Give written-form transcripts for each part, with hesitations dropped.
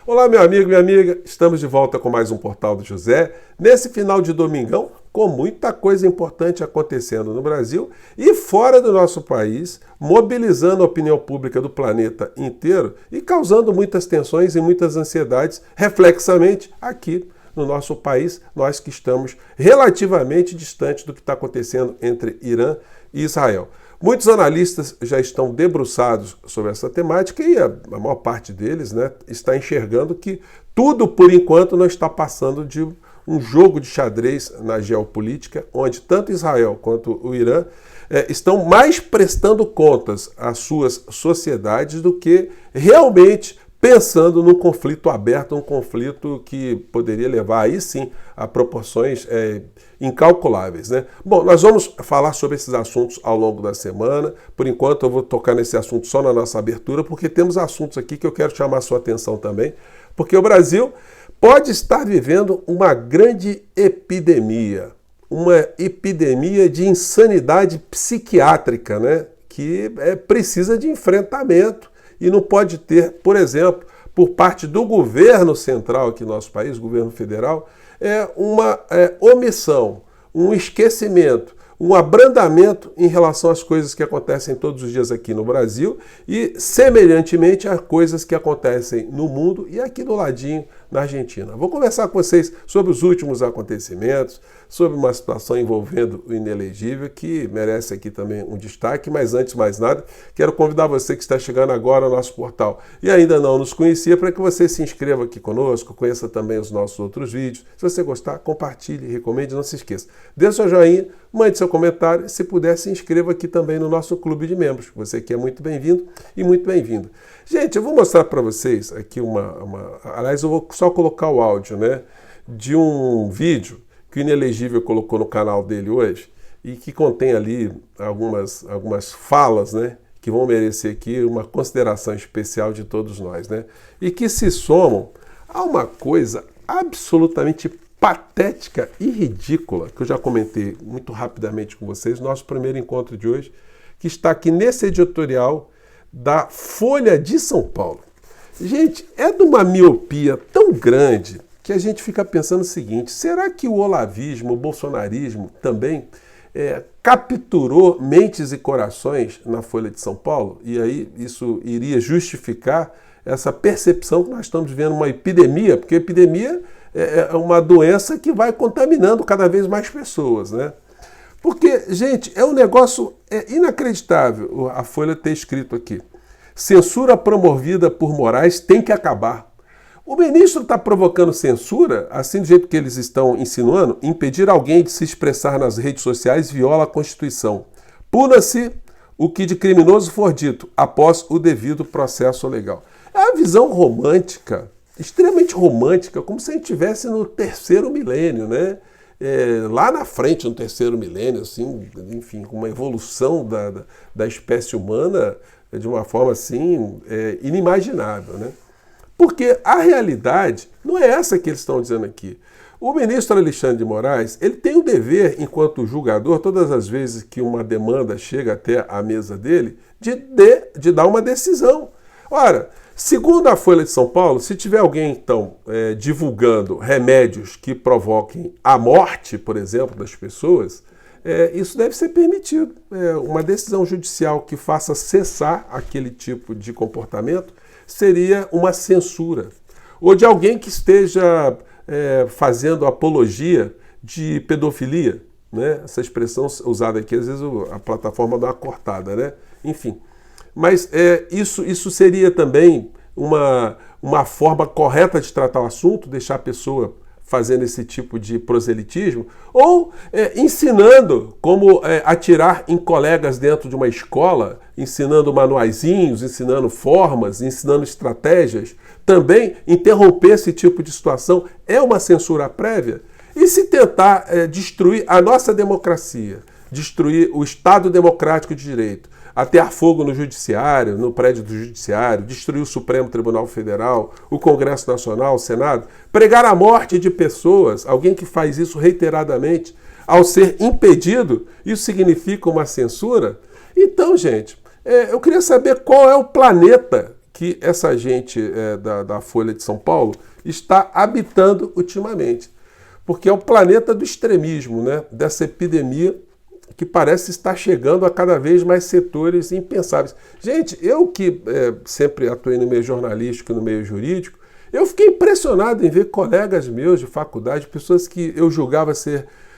Olá, meu amigo, minha amiga. Estamos de volta com mais um Portal do José. Nesse final de domingão, com muita coisa importante acontecendo no Brasil e fora do nosso país, mobilizando a opinião pública do planeta inteiro e causando muitas tensões e muitas ansiedades, reflexamente, aqui no nosso país, nós que estamos relativamente distantes do que está acontecendo entre Irã e Israel. Muitos analistas já estão debruçados sobre essa temática e a maior parte deles, está enxergando que tudo, por enquanto, não está passando de um jogo de xadrez na geopolítica, onde tanto Israel quanto o Irã estão mais prestando contas às suas sociedades do que realmente pensando num conflito aberto, um conflito que poderia levar aí sim a proporções incalculáveis, Bom, nós vamos falar sobre esses assuntos ao longo da semana. Por enquanto eu vou tocar nesse assunto só na nossa abertura, porque temos assuntos aqui que eu quero chamar a sua atenção também, porque o Brasil pode estar vivendo uma grande epidemia, uma epidemia de insanidade psiquiátrica, que precisa de enfrentamento. E não pode ter, por exemplo, por parte do governo central aqui no nosso país, governo federal, uma omissão, um esquecimento, um abrandamento em relação às coisas que acontecem todos os dias aqui no Brasil e, semelhantemente, a coisas que acontecem no mundo e aqui do ladinho na Argentina. Vou conversar com vocês sobre os últimos acontecimentos, sobre uma situação envolvendo o inelegível, que merece aqui também um destaque, mas antes de mais nada, quero convidar você que está chegando agora ao nosso portal e ainda não nos conhecia, para que você se inscreva aqui conosco, conheça também os nossos outros vídeos. Se você gostar, compartilhe, recomende, não se esqueça. Dê seu joinha, mande seu comentário e, se puder, se inscreva aqui também no nosso clube de membros. Você que é muito bem-vindo e muito bem-vindo. Gente, eu vou mostrar para vocês aqui aliás, eu vou só colocar o áudio, de um vídeo que o Inelegível colocou no canal dele hoje e que contém ali algumas falas, que vão merecer aqui uma consideração especial de todos nós, e que se somam a uma coisa absolutamente patética e ridícula, que eu já comentei muito rapidamente com vocês no nosso primeiro encontro de hoje, que está aqui nesse editorial da Folha de São Paulo. Gente, é de uma miopia tão grande que a gente fica pensando o seguinte: será que o olavismo, o bolsonarismo também capturou mentes e corações na Folha de São Paulo? E aí isso iria justificar essa percepção que nós estamos vivendo uma epidemia, porque a epidemia é uma doença que vai contaminando cada vez mais pessoas, Porque, gente, é um negócio inacreditável a Folha ter escrito aqui: censura promovida por Moraes tem que acabar. O ministro está provocando censura, assim do jeito que eles estão insinuando, impedir alguém de se expressar nas redes sociais viola a Constituição. Puna-se o que de criminoso for dito, após o devido processo legal. É uma visão romântica, extremamente romântica, como se a gente estivesse no terceiro milênio, lá na frente, no terceiro milênio, assim, enfim, com uma evolução da espécie humana de uma forma assim inimaginável, Porque a realidade não é essa que eles estão dizendo aqui. O ministro Alexandre de Moraes, ele tem o dever, enquanto julgador, todas as vezes que uma demanda chega até a mesa dele, de dar uma decisão. Ora, segundo a Folha de São Paulo, se tiver alguém, então, divulgando remédios que provoquem a morte, por exemplo, das pessoas, isso deve ser permitido. Uma decisão judicial que faça cessar aquele tipo de comportamento seria uma censura. Ou de alguém que esteja fazendo apologia de pedofilia, Essa expressão usada aqui, às vezes a plataforma dá uma cortada, Enfim. Mas isso seria também uma forma correta de tratar o assunto, deixar a pessoa fazendo esse tipo de proselitismo, ou ensinando como atirar em colegas dentro de uma escola, ensinando manuaizinhos, ensinando formas, ensinando estratégias, também interromper esse tipo de situação é uma censura prévia. E se tentar destruir a nossa democracia, destruir o Estado democrático de direito, atear fogo no judiciário, no prédio do judiciário, destruir o Supremo Tribunal Federal, o Congresso Nacional, o Senado, pregar a morte de pessoas, alguém que faz isso reiteradamente, ao ser impedido, isso significa uma censura? Então, gente, eu queria saber qual é o planeta que essa gente da Folha de São Paulo está habitando ultimamente. Porque é o planeta do extremismo, né? Dessa epidemia que parece estar chegando a cada vez mais setores impensáveis. Gente, eu que sempre atuei no meio jornalístico e no meio jurídico, eu fiquei impressionado em ver colegas meus de faculdade, pessoas que eu julgava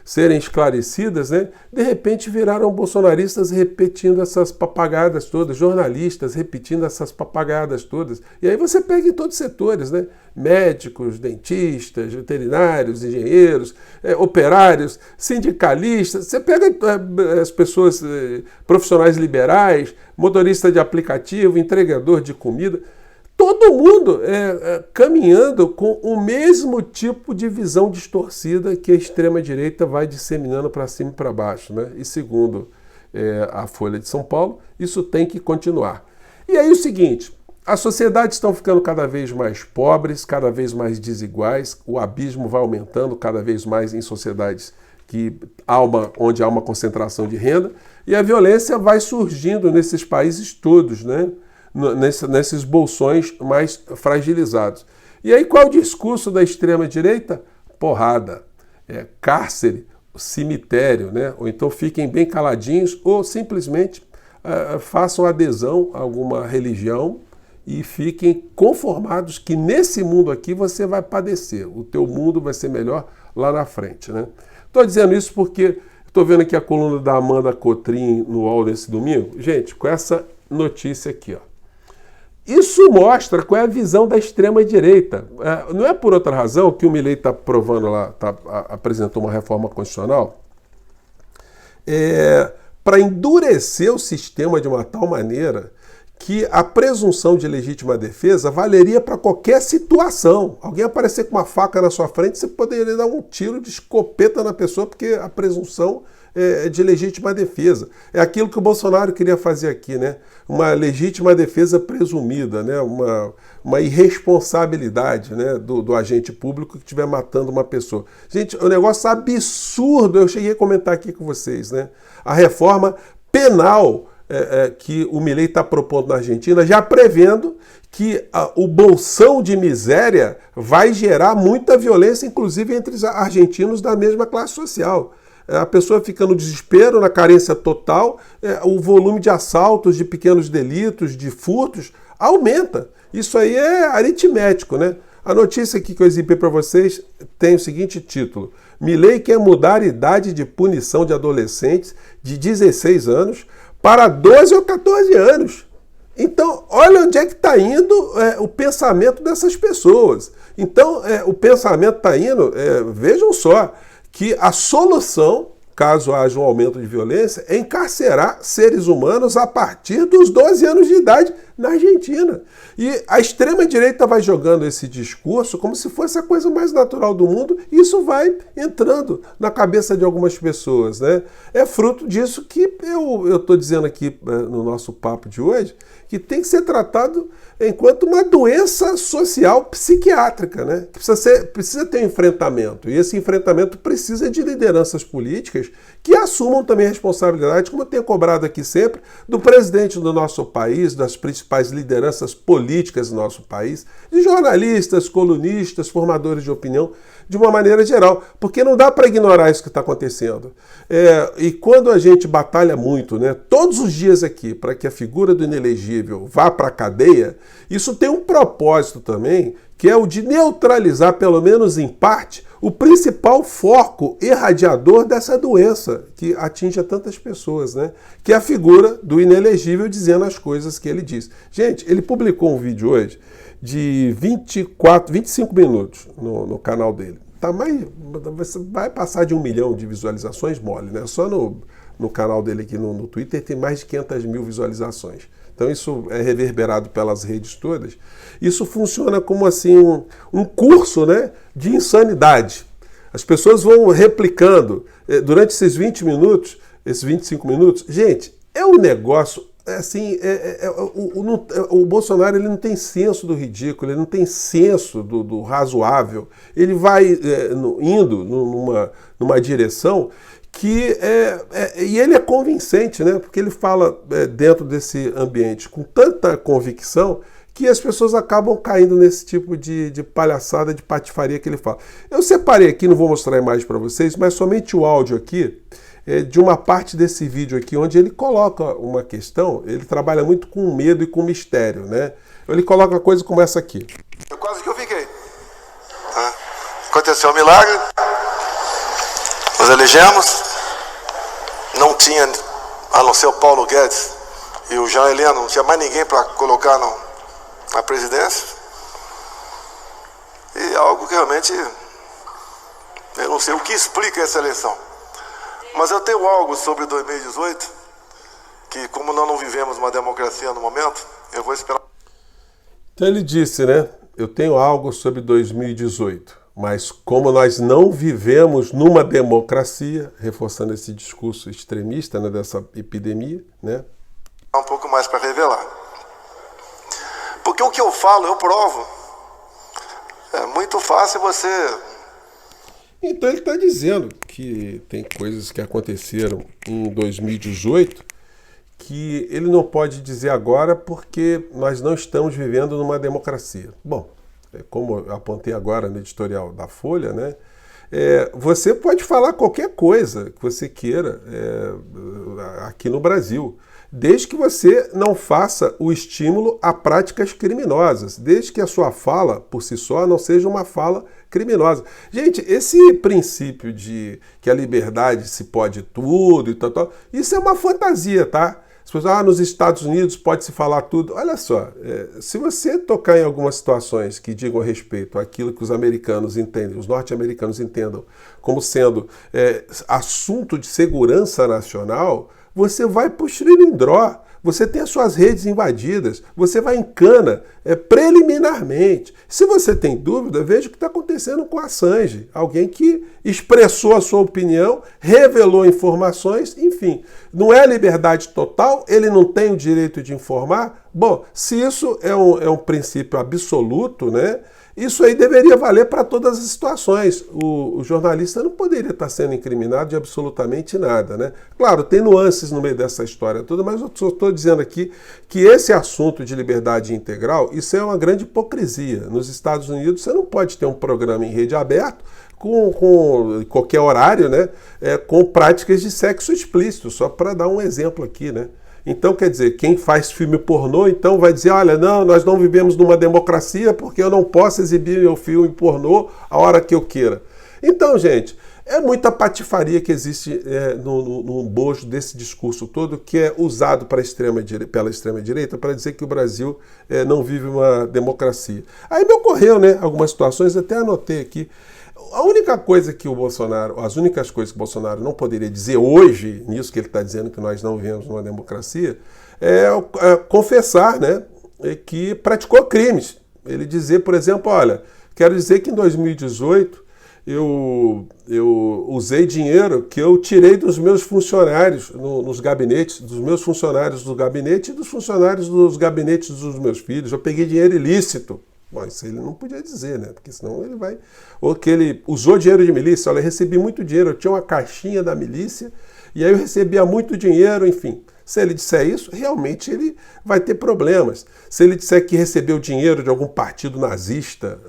serem esclarecidas, né? De repente viraram bolsonaristas repetindo essas papagaiadas todas, jornalistas repetindo essas papagaiadas todas. E aí você pega em todos os setores, né? Médicos, dentistas, veterinários, engenheiros, operários, sindicalistas, você pega as pessoas, profissionais liberais, motorista de aplicativo, entregador de comida, todo mundo caminhando com o mesmo tipo de visão distorcida que a extrema-direita vai disseminando para cima e para baixo, né? E segundo a Folha de São Paulo, isso tem que continuar. E aí o seguinte, as sociedades estão ficando cada vez mais pobres, cada vez mais desiguais, o abismo vai aumentando cada vez mais em sociedades onde há uma concentração de renda, e a violência vai surgindo nesses países todos, né? Nesses bolsões mais fragilizados. E aí qual é o discurso da extrema-direita? Porrada, cárcere, cemitério, né? Ou então fiquem bem caladinhos ou simplesmente façam adesão a alguma religião e fiquem conformados que nesse mundo aqui você vai padecer, o teu mundo vai ser melhor lá na frente, né? Estou dizendo isso porque estou vendo aqui a coluna da Amanda Cotrim no UOL nesse domingo, gente, com essa notícia aqui, ó. Isso mostra qual é a visão da extrema-direita. Não é por outra razão que o Milei está provando lá, apresentou uma reforma constitucional para endurecer o sistema de uma tal maneira que a presunção de legítima defesa valeria para qualquer situação. Alguém aparecer com uma faca na sua frente, você poderia dar um tiro de escopeta na pessoa, porque a presunção de legítima defesa. É aquilo que o Bolsonaro queria fazer aqui, né? Uma legítima defesa presumida, né? Uma irresponsabilidade, né? do agente público que estiver matando uma pessoa. Gente, é um negócio absurdo, eu cheguei a comentar aqui com vocês, né? A reforma penal que o Milei está propondo na Argentina, já prevendo que o bolsão de miséria vai gerar muita violência, inclusive entre os argentinos da mesma classe social. A pessoa fica no desespero, na carência total, o volume de assaltos, de pequenos delitos, de furtos, aumenta. Isso aí é aritmético, né? A notícia aqui que eu exibi para vocês tem o seguinte título: Milei quer mudar a idade de punição de adolescentes de 16 anos para 12 ou 14 anos. Então, olha onde é que está indo o pensamento dessas pessoas. Então, o pensamento está indo, vejam só, que a solução, caso haja um aumento de violência, é encarcerar seres humanos a partir dos 12 anos de idade na Argentina. E a extrema-direita vai jogando esse discurso como se fosse a coisa mais natural do mundo, e isso vai entrando na cabeça de algumas pessoas, né? É fruto disso que eu estou dizendo aqui no nosso papo de hoje, que tem que ser tratado enquanto uma doença social psiquiátrica, né? Que precisa ter um enfrentamento, e esse enfrentamento precisa de lideranças políticas que assumam também a responsabilidade, como eu tenho cobrado aqui sempre, do presidente do nosso país, das principais lideranças políticas do nosso país, de jornalistas, colunistas, formadores de opinião, de uma maneira geral, porque não dá para ignorar isso que está acontecendo. E quando a gente batalha muito, né, todos os dias aqui, para que a figura do inelegível vá para a cadeia, isso tem um propósito também, que é o de neutralizar, pelo menos em parte, o principal foco irradiador dessa doença que atinge a tantas pessoas, né? Que é a figura do inelegível dizendo as coisas que ele diz. Gente, ele publicou um vídeo hoje de 25 minutos no canal dele. Vai passar de 1 milhão de visualizações mole, né? Só no canal dele aqui no Twitter tem mais de 500 mil visualizações. Então isso é reverberado pelas redes todas. Isso funciona como assim um curso, né, de insanidade. As pessoas vão replicando durante esses 20 minutos, esses 25 minutos. Gente, é um negócio assim, o Bolsonaro ele não tem senso do ridículo, ele não tem senso do razoável. Ele vai indo numa direção que e ele é convincente, né? Porque ele fala dentro desse ambiente com tanta convicção que as pessoas acabam caindo nesse tipo de palhaçada, de patifaria que ele fala. Eu separei aqui, não vou mostrar a imagem para vocês, mas somente o áudio aqui, de uma parte desse vídeo aqui, onde ele coloca uma questão, ele trabalha muito com medo e com mistério, né? Ele coloca uma coisa como essa aqui. Quase que eu fiquei. Tá? Aconteceu um milagre, nós elegemos, não tinha, a não ser o Paulo Guedes e o Jean Heleno, não tinha mais ninguém para colocar na presidência. E algo que realmente, eu não sei o que explica essa eleição. Mas eu tenho algo sobre 2018, que como nós não vivemos uma democracia no momento, eu vou esperar. Então ele disse, né? Eu tenho algo sobre 2018, mas como nós não vivemos numa democracia, reforçando esse discurso extremista, né, dessa epidemia, né? Um pouco mais para revelar. Porque o que eu falo, eu provo. É muito fácil você... Então ele está dizendo que tem coisas que aconteceram em 2018 que ele não pode dizer agora porque nós não estamos vivendo numa democracia. Bom, como eu apontei agora no editorial da Folha, né? Você pode falar qualquer coisa que você queira aqui no Brasil, desde que você não faça o estímulo a práticas criminosas, desde que a sua fala, por si só, não seja uma fala criminosa. Gente, esse princípio de que a liberdade se pode tudo e tal, isso é uma fantasia, tá? As pessoas, nos Estados Unidos pode-se falar tudo. Olha só, se você tocar em algumas situações que digam respeito àquilo que os americanos entendem, os norte-americanos entendam como sendo assunto de segurança nacional, você vai para o Xilindró, você tem as suas redes invadidas, você vai em cana preliminarmente. Se você tem dúvida, veja o que está acontecendo com a Assange, alguém que expressou a sua opinião, revelou informações, enfim. Não é liberdade total, ele não tem o direito de informar. Bom, se isso é um princípio absoluto, né? Isso aí deveria valer para todas as situações. O jornalista não poderia estar sendo incriminado de absolutamente nada, né? Claro, tem nuances no meio dessa história toda, mas eu estou dizendo aqui que esse assunto de liberdade integral, isso é uma grande hipocrisia. Nos Estados Unidos, você não pode ter um programa em rede aberta com qualquer horário, né? Com práticas de sexo explícito, só para dar um exemplo aqui, né? Então, quer dizer, quem faz filme pornô, então vai dizer, olha, não, nós não vivemos numa democracia porque eu não posso exibir meu filme pornô a hora que eu queira. Então, gente, é muita patifaria que existe no bojo desse discurso todo que é usado pela extrema-direita para dizer que o Brasil não vive uma democracia. Aí me ocorreu, né, algumas situações, até anotei aqui. A única coisa que as únicas coisas que o Bolsonaro não poderia dizer hoje, nisso que ele está dizendo que nós não vivemos numa democracia, é confessar, né, que praticou crimes. Ele dizer, por exemplo, olha, quero dizer que em 2018 eu usei dinheiro que eu tirei dos meus funcionários nos gabinetes, dos meus funcionários do gabinete e dos funcionários dos gabinetes dos meus filhos. Eu peguei dinheiro ilícito. Bom, isso ele não podia dizer, né? Porque senão ele vai... Ou que ele usou dinheiro de milícia. Olha, eu recebi muito dinheiro, eu tinha uma caixinha da milícia e aí eu recebia muito dinheiro, enfim. Se ele disser isso, realmente ele vai ter problemas. Se ele disser que recebeu dinheiro de algum partido nazista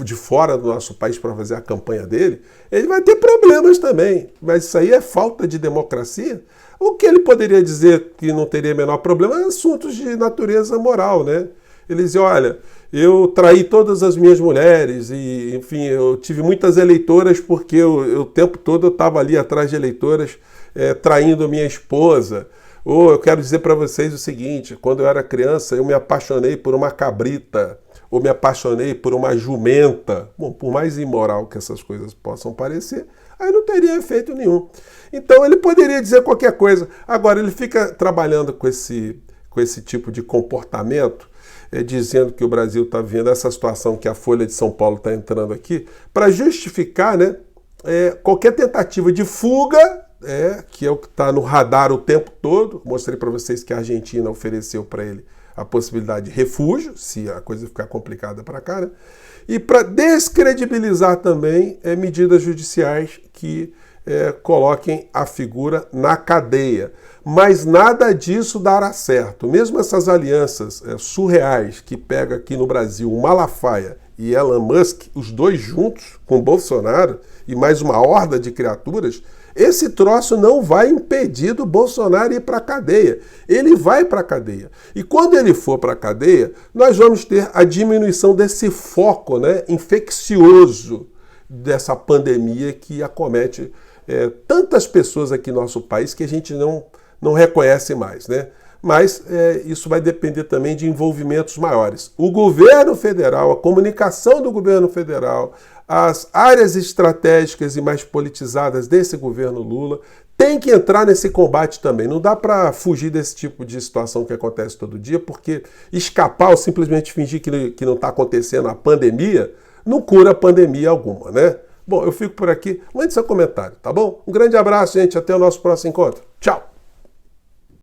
de fora do nosso país para fazer a campanha dele, ele vai ter problemas também. Mas isso aí é falta de democracia. O que ele poderia dizer que não teria menor problema é assuntos de natureza moral, né? Ele dizia, olha, eu traí todas as minhas mulheres e, enfim, eu tive muitas eleitoras porque o tempo todo eu estava ali atrás de eleitoras traindo minha esposa. Ou eu quero dizer para vocês o seguinte, quando eu era criança eu me apaixonei por uma cabrita, ou me apaixonei por uma jumenta. Bom, por mais imoral que essas coisas possam parecer, aí não teria efeito nenhum. Então ele poderia dizer qualquer coisa. Agora, ele fica trabalhando com esse tipo de comportamento, dizendo que o Brasil está vivendo essa situação que a Folha de São Paulo está entrando aqui, para justificar, né, qualquer tentativa de fuga, que é o que está no radar o tempo todo. Mostrei para vocês que a Argentina ofereceu para ele a possibilidade de refúgio, se a coisa ficar complicada para cá, né? E para descredibilizar também medidas judiciais que coloquem a figura na cadeia. Mas nada disso dará certo. Mesmo essas alianças surreais que pega aqui no Brasil o Malafaia e Elon Musk, os dois juntos com Bolsonaro e mais uma horda de criaturas, esse troço não vai impedir do Bolsonaro ir para a cadeia. Ele vai para a cadeia. E quando ele for para a cadeia, nós vamos ter a diminuição desse foco, né, infeccioso dessa pandemia que acomete tantas pessoas aqui no nosso país que a gente não reconhece mais, né? Mas isso vai depender também de envolvimentos maiores. O governo federal, a comunicação do governo federal, as áreas estratégicas e mais politizadas desse governo Lula tem que entrar nesse combate também. Não dá para fugir desse tipo de situação que acontece todo dia, porque escapar ou simplesmente fingir que não está acontecendo a pandemia não cura pandemia alguma, né? Bom, eu fico por aqui. Mande seu comentário, tá bom? Um grande abraço, gente. Até o nosso próximo encontro. Tchau!